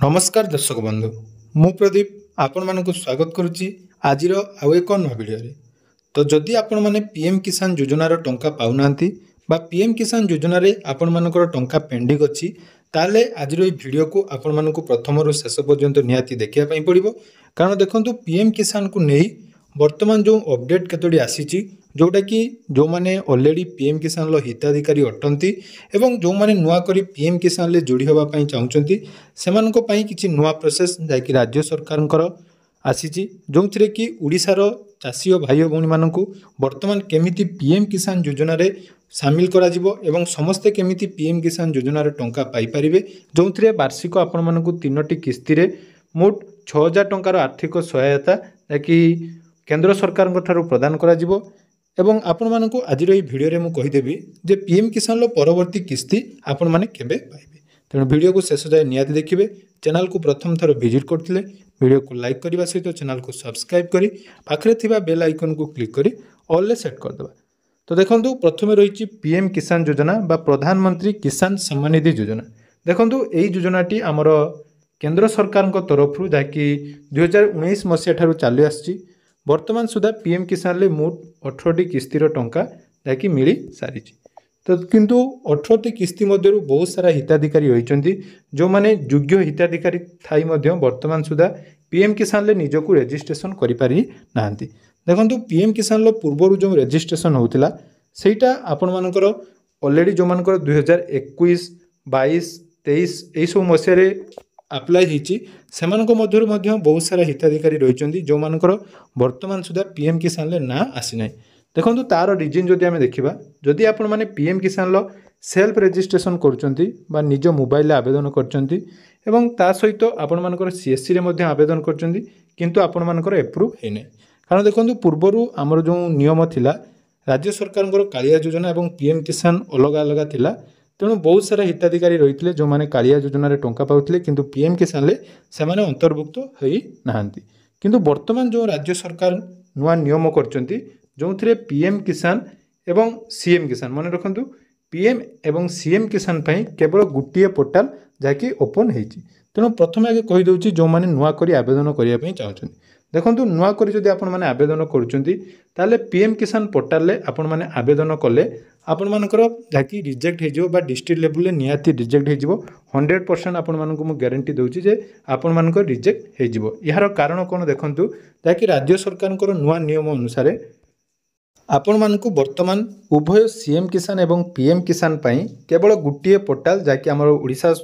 नमस्कार दर्शक बंधु मु प्रदीप आपण मानक स्वागत करुच्ची आज आउ एक नवा वीडियो तो जदि आपण मैंने पीएम किसान योजनार टंका पाऊना बा पीएम किसान योजन आपण मानकर टंका पेंडिंग अच्छी ताले आज वीडियो को आपण मानक प्रथम शेष पर्यंत निहाती देखा पड़ो कारण देखो पीएम किसान को नहीं वर्तमान जो अपडेट केतोटी आसी जोटा कि जो मैंने ऑलरेडी पीएम किसान हिताधिकारी अटंती एवं जो मैंने नुआ करी पीएम किसान जोड़ी होगापी चाहते से किसी नुआ प्रोसेस जैकि राज्य सरकार आसी जो थी कि ओडिशार चाषी और भाई भौणी मानक वर्तमान केमिति पीएम किसान योजन सामिल करा एवं समस्ते केमिति पीएम किसान योजन टंका पाइपर जो थे वार्षिक आपण मानक 3टी किस्ती मोट 6000 टंकार आर्थिक सहायता जैकि केंद्र सरकार प्रदान करा एवं आपण मानक आज भिडियो में कहीदेवी जे पीएम किसान परवर्ती किस्ती आपण माने केबे पाइबे तेणु वीडियो को शेष जाए निहाती देखिए चैनल को प्रथम थर विजिट करते वीडियो को लाइक करने सहित चैनल को सब्सक्राइब करी पाखरे थिबा बेल आइकन को क्लिक करी ऑल ले सेट करदे। तो देखो प्रथम रही पीएम किसान योजना बा प्रधानमंत्री किसान सम्मान निधि योजना। देखो यही योजनाटी आमर केंद्र सरकार तरफ जहाँकि 2019 मसीहा ठारू चली आसी वर्तमान सुधा पीएम किसान मोट 18टी किस्तीर टंका जहाँकि मिल सारी तो किंतु 18टी किस्ती मध्यरु बहुत सारा हिताधिकारी होइचंती जो माने योग्य हिताधिकारी थाई मध्य वर्तमान सुधा पीएम किसान निजको रेजिस्ट्रेशन करि पारि नाहंती। देखंतु पीएम किसान पूर्व जो रेजिस्ट्रेशन होउतिला सेटा आपण मानकर ऑलरेडी जो मानकर 2021 22 23 एई सब मसिया अप्लाई होती से बहुत सारा हिताधिकारी रही जो मानकर वर्तमान सुधा पीएम किसान ना आसी ना। देखो तार रिजन जदि आम देखा जदि आपण मैंने पीएम किसान सेल्फ रेजिस्ट्रेशन कर निज मोबाइल आवेदन कर सहित आपण मानकर सीएससी रे आवेदन किंतु आपण मानकर एप्रूव होना कारण देखो पूर्वर आमर जो नियम थिला राज्य सरकार कालिया योजना और पीएम किसान अलग अलग थिला तेणु बहुत सारा हिताधिकारी रही जो मैंने कालिया योजन टंका पाते किंतु पीएम किसान से अंतर्भुक्त हो नाहांती किंतु वर्तमान जो राज्य सरकार नुआ नियम करचंती जो थे पीएम किसान एवं सीएम किसान मन रखु पीएम एवं सीएम किसान केवल गोटे पोर्टाल जहाँकि ओपन होती तेणु प्रथम आगे कहीदे जो मैंने नुआ करी आवेदन करने चाहते देखो नुआ करी जदि आपण मैंने आवेदन करुँचे पीएम किसान पोर्टाल आपण मैंने आवेदन कले आपण मानकर जहाँकि रिजेक्ट हो डिस्ट्रिक्ट लेवल निहाती रिजेक्ट हो 100% आपण मानक मु गारंटी दूची जे आपण मानक रिजेक्ट हो यार कारण कौन देखु जहाँकि राज्य सरकार नुआ नियम अनुसार आपण मानक वर्तमान उभय सीएम किसान एवं पीएम किसान केवल गोटे पोर्टाल जहाँकि आम ओडिशा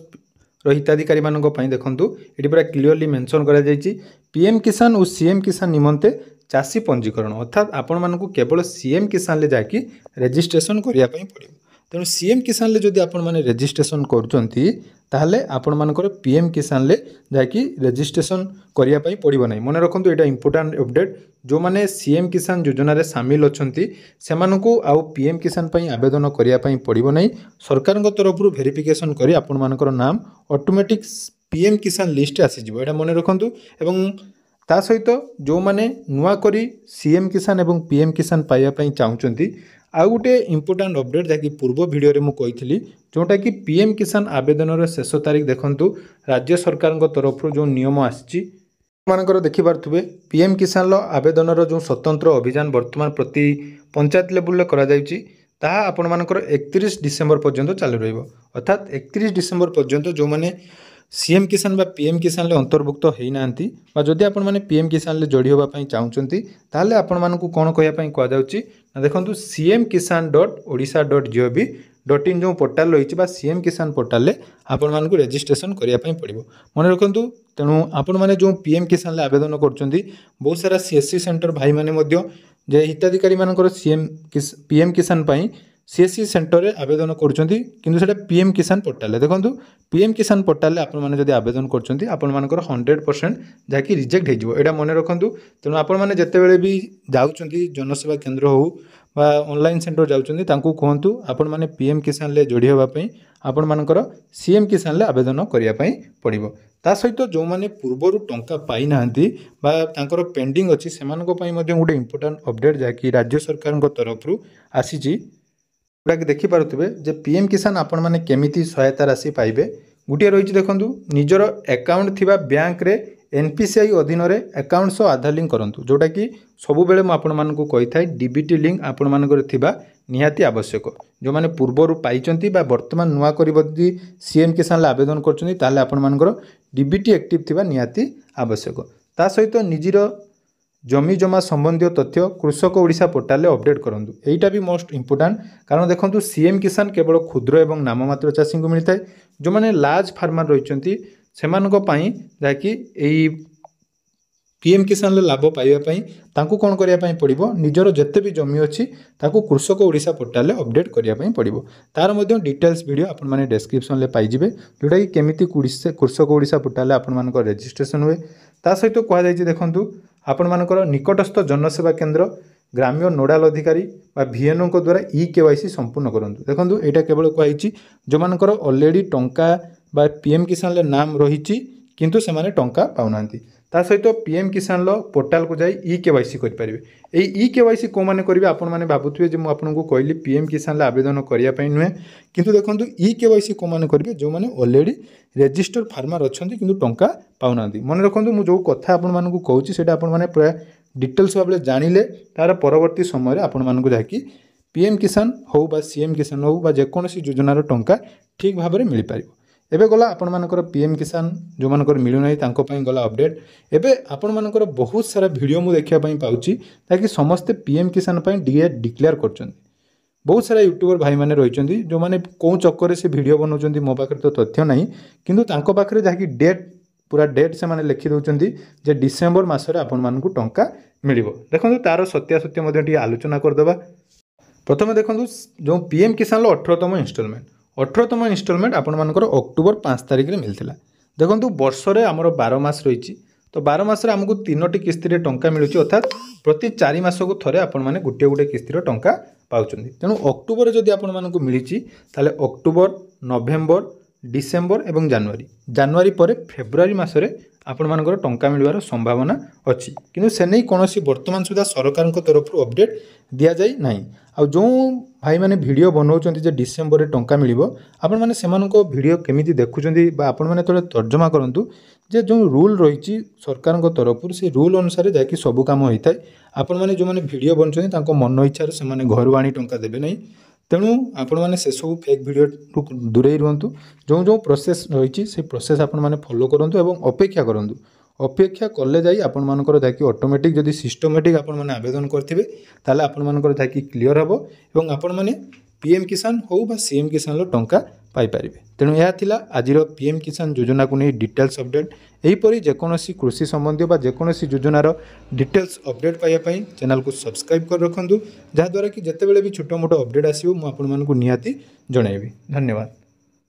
हिताधिकारी मानक देखु ये पूरा क्लीयरली मेंशन करा जायछि पीएम किसान और सीएम किसान निमंते चाषी पंजीकरण अर्थात आपण मानक केवल सीएम किसान ले जाकि रेजिस्ट्रेशन करिया पई पड़िबो तेणु सीएम किसान ले जदि आपण माने रेजिस्ट्रेशन करूचंती ताहले आपण मानकर पीएम किसान ले जाकि रेजिस्ट्रेशन करिया पई पड़िबो नै। मन रखंतु एटा इंपोर्टेंट अपडेट जो माने सीएम किसान योजना रे शामिल अछंती सेमानकु आउ पीएम किसान पई आवेदन करिया पई पड़िबो नै सरकार तरफ वेरिफिकेशन करी आपण मानकर नाम ऑटोमेटिक पीएम किसान लिस्ट आसी जिवो एटा मन रखंतु एवं ता सहित जो माने नुआ करी सीएम किसान एवं पीएम किसान पाइबा पई चाहउचंती आउ गोटे इंपोर्टेंट अपडेट जहाँकि पूर्व वीडियो रे मु कही जोटा कि पीएम किसान आवेदन शेष तारीख देखंतु राज्य सरकार तरफ जो नियम आसी मानकर देखिपारे पीएम किसान आवेदन जो स्वतंत्र अभियान वर्तमान प्रति पंचायत लेवल ताहा आपण मानकर 31 डिसेम्बर पर्यंत चालू रहिबो अर्थात 31 डिसेम्बर पर्यंत जो माने सीएम किसान बा पीएम किसान अंतर्भुक्त हो ना जदि आपण माने पीएम किसान जोड़ी होगा चाहते ताहले आपण मानकु कोन कहया कह जाउची देखंतु cm.odisha.gov.in जो पोर्टाल रही सीएम किसान पोर्टाल आपण मानकु रेजिस्ट्रेशन करिया पड़िबो मन रखंतु तेणु आपण माने जो पीएम किसान आवेदन करचंती बहुत सारा सीएससी सेंटर भाई माने मध्य जे हिताधिकारी मानकर पीएम किसान सीएससी सेंटर रे आवेदन करुँच किंतु सेटा पीएम किसान पोर्टाल देखो पीएम किसान पोर्टाल आपण मैंने जब आवेदन करुँच आपण मानकर 100% जहाँकि रिजेक्ट हो एटा मन रखु तेणु आपण मैंने जितेबाला भी जाऊँच जनसेवा केन्द्र हो बा ऑनलाइन सेंटर जाऊँच कहतु आपण मैंने पीएम किसान ले जोड़ी होगापी आपण मानकर सीएम किसान ले आवेदन करने पड़ो ता सहित जो मैंने पूर्वर टंका पाई नाहंती बा तांकर पेंडिंग अच्छी से गोटे इंपोर्टेंट अपडेट जहाँकि राज्य सरकार तरफ आसी देखिपे जे पीएम किसान आपण मैंने केमिति सहायता राशि पाइबे गोटे रही देखो निजर अकाउंट थिबा बैंक रे एनपीसीआई अधीन अकाउंट सह आधार लिंक करूँ जोटा कि सब बेले मुझे कही था डीबीटी लिंक आपण मानकर थिबा निहाती आवश्यक जो मैंने पूर्वर पाई बर्तमान नुआ कर सीएम किसान आवेदन कर डीबीटी एक्टिव थिबा निहाती आवश्यक ता सहित निजीर जमी जमा संबंधी तथ्य कृषक ओडिशा पोर्टाल अपडेट करूँ यहीटा भी मोस्ट इंपोर्टाट कारण देखो सीएम किसान केवल क्षुद्र और नाममात्र चाषी को मिलता है जो मैंने लार्ज फार्मर रही जहाँकि पीएम किसान लाभ पाइबापी कौन करने पड़ो निजर जिते भी जमी अच्छी ताकू कृषक ओडिशा पोर्टाल अपडेट करने पड़ो तार मध्य डिटेल्स वीडियो आपण मैंने डिस्क्रिप्शन में पाइबे जोटा कि केमिति कृषक ओडिशा पोर्टाल आपण रजिस्ट्रेशन हुए ता सहित कहुई देखूँ आपण मानकर निकटस्थ जनसेवा केन्द्र ग्राम्य नोडाल अधिकारी वीएनओ द्वारा केवाईसी संपूर्ण करूँ देखो यहाँ केवल कहुई जो मानकर ऑलरेडी टंका पीएम किसान नाम रही किंतु से माने टंका पाउना ता सहित पीएम किसान पोर्टाल को जाई केवाईसी करेंगे यही केवाईसी कौ मैंने करेंगे आपण मैंने भावुए जो मुझे कहली पीएम किसान आवेदन करने नुहे किंतु देखो केवाईसी कौ मैंने करेंगे जो मैंने ऑलरेडी रजिस्टर फार्मर अच्छा किंतु टंका पाउना मन रखु मुझे जो कथा आपण कहूँ से पूरा डिटेल्स भाव में जानिले तार परवर्ती समय आपण मानक जाकि पीएम किसान हो बा सीएम किसान हो बा जेकोसी योजनार टंका ठीक भाव में मिल पार एबे गला आपण मानकर पीएम किसान जो मानकर मिलूना तांको पई गला अपडेट एबे आपण मानकर बहुत सारा वीडियो मु देखिया पई पाउची ताकि समस्त पीएम किसान पई डिक्लेयर करछन बहुत सारा यूट्यूबर भाई माने रहिचंदी जो माने को चक्कर से वीडियो बनाउचंदी मो पाखरे तो तथ्य नाही किंतु तांको पाखरे जाकि डेट पूरा डेट से माने लिखि दउचंदी जे डिसेंबर मासरे आपण मानकु टंका मिलिबो देखंतु तार सत्यासत्य मध्ये टी आलोचना करदबा प्रथम देखंतु जो पीएम किसान 18तम इंस्टॉलमेंट 18तम इंस्टॉलमेंट आपण मानकर अक्टोबर 5 तारिख रे मिलथिला देखंतु वर्ष रे हमर 12 मास रहिची तो 12 मास रे हमकु 3टी किस्ती रे टंका मिलुची अर्थात प्रति 4 मास को थरे आपण माने गुटे किस्ती रे टंका पाउचंदी तेणु अक्टोबर जदि आपण मानकु मिलिची ताले अक्टोबर नवेम्बर डिसेम्बर एवं जानुआरी पर फेब्रुआरी मासरे आपण मानकर टंका मिलवार संभावना अच्छी किंतु से नहीं कौन वर्तमान सुधा सरकार तरफ अपडेट दि जाए ना आ जो भाई मैंने वीडियो बनाऊँ जे डिसेम्बर में टंका मिल आपण मैंने से वीडियो केमिति देखुं आपण मैंने थोड़े तर्जमा करूँ जे जो रूल रही सरकार तरफ से रूल अनुसार जाकि सब कम होता है आपण मैंने जो मैंने वीडियो बनाऊँ मन इच्छा से घर आनी टंका देवे नहीं तेणु आपण मैंने से सब फेक वीडियो दूरे रुहतु जो जो प्रोसेस रही से प्रोसेस आपण मैंने फॉलो करूँ एवं अपेक्षा करूँ अपेक्षा कले जाई आपण मानकर जाकि ऑटोमेटिक जदि सिस्टमेटिक आपण माने आवेदन करथिबे ताले आपण मानकर जाकि क्लियर हबो एवं आपण माने पीएम किसान हो बा सीएम किसान लो टंका पाई परिबे तेणु यह थिला आजिरो पीएम किसान योजना को नहीं डिटेल्स अपडेट एहीपरि जेकोसी कृषि संबंधी बा जेकोसी योजनार डिटेल्स अपडेट पाइबा पई चैनल को सब्सक्राइब कर रखंतु जहाँ द्वारा कि जेतेबेले भी छोटो मोटो अपडेट आसीबो मु आपण मानकु निहाती जणाइबी धन्यवाद।